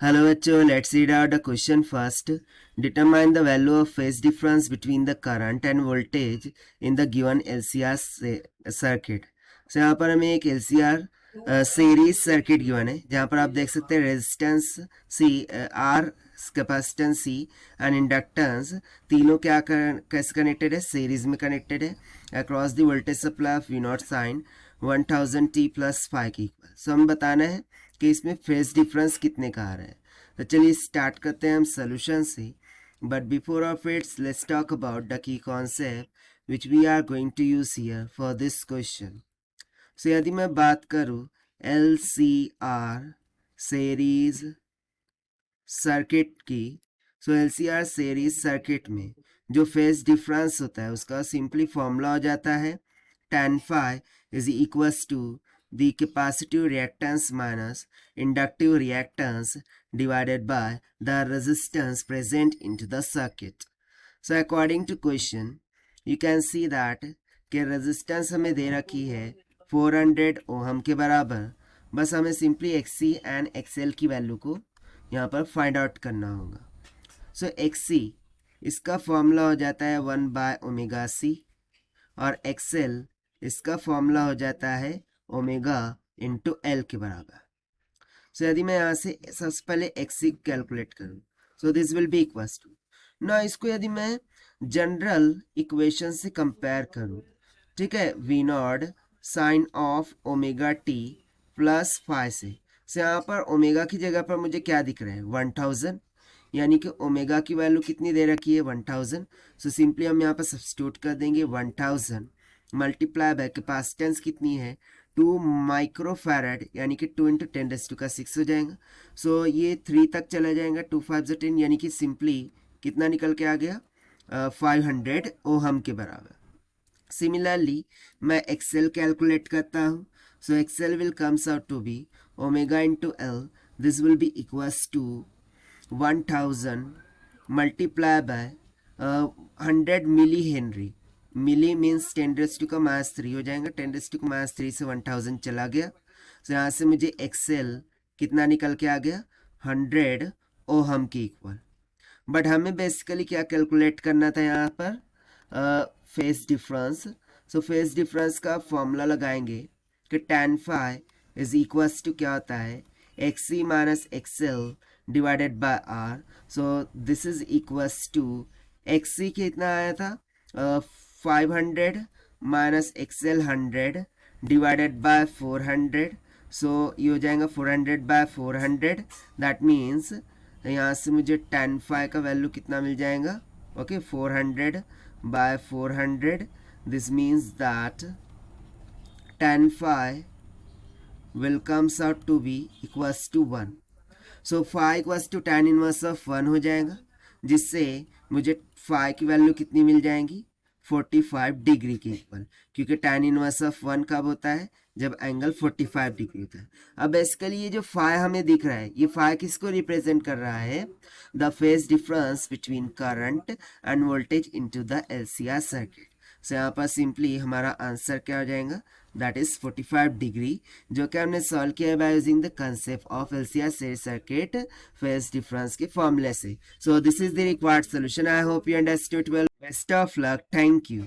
Hello बच्चों, let's read out the question first. Determine the value of phase difference between the current and voltage in the given LCR circuit. So यहाँ पर हमें एक LCR series circuit given है जहाँ पर आप देख सकते हैं resistance C, R, capacitance C and inductance तीनों कैसे कनेक्टेड है, सीरीज में कनेक्टेड है across the voltage supply of V not sine 1000T plus 5 के इक्वल. सो हम बताना है कि इसमें फेज डिफरेंस कितने का आ रहा है. तो चलिए स्टार्ट करते हैं हम सोल्यूशन से. But before of its let's talk about the key concept which we are going to use here for this question. So यदि मैं बात करूँ LCR सीरीज सर्किट की, सो LCR सीरीज सर्किट में जो फेज डिफरेंस होता है उसका सिंपली फॉर्मूला हो जाता है tan phi is equals to the capacitive reactance minus inductive reactance divided by the resistance present into the circuit. So according to question you can see that कि resistance हमें दे रखी है 400 ओहम के बराबर. बस हमें सिंपली XC एंड XL की value को यहाँ पर फाइंड आउट करना होगा. सो XC इसका फॉर्मूला हो जाता है 1/ωc और XL इसका फॉर्मूला हो जाता है ओमेगा इंटू एल के बराबर. सो यदि मैं यहाँ से सबसे पहले XC कैलकुलेट करूँ, so this will be equals to ना, इसको यदि मैं जनरल इक्वेशन से कंपेयर करूँ, ठीक है, V not sine of omega T plus 5 से. सो यहाँ पर ओमेगा की जगह पर मुझे क्या दिख रहा है 1000, यानी कि ओमेगा की वैल्यू कितनी दे रखी है 1000. सो सिंपली हम यहाँ पर सब्स्टिट्यूट कर देंगे 1000 मल्टीप्लाई बाय कैपेसिटेंस कितनी है 2 माइक्रोफैरड, यानी कि 2 × 10⁶ हो जाएगा. सो ये 3 तक चला जाएगा, 2 5 10, यानी कि सिंपली कितना निकल के आ गया 500 ओहम के बराबर. सिमिलरली मैं एक्सेल कैलकुलेट करता हूँ. So XL will comes out to be omega into L. This will be equals to 1000 multiply by 100 milli henry. Milli means 10⁻³ हो जाएगा. 10⁻³ से 1000 चला गया. तो यहाँ से मुझे एक्सेल कितना निकल के आ गया 100 ओहम के इक्वल. बट हमें बेसिकली क्या कैलकुलेट करना था यहाँ पर phase difference. So phase difference का फॉर्मूला लगाएंगे कि tan phi is equals to क्या होता है XC minus XL divided by R. So this is equals to XC कितना आया था 500 minus XL 100 divided by 400. So ये हो जाएगा 400/400. दैट मीन्स यहाँ से मुझे tan phi का वैल्यू कितना मिल जाएगा, okay 400/400. This means that tan phi will comes out to be equals to 1. So phi equals to tan inverse of 1 हो जाएगा, जिससे मुझे phi की वैल्यू कितनी मिल जाएंगी 45 डिग्री के इक्वल, क्योंकि tan इनवर्स ऑफ 1 कब होता है जब एंगल 45 डिग्री होता है. अब बेसिकली ये जो phi हमें दिख रहा है, ये phi किसको रिप्रेजेंट कर रहा है the phase difference between current and voltage into the LCR circuit. So यहाँ पर सिंपली हमारा आंसर क्या हो जाएगा दैट इज 45 डिग्री, जो कि हमने सॉल्व किया है by using the concept of LCR series circuit phase difference के फॉर्मूले से. सो this is the required solution. I hope you understood well. Best of luck. Thank you.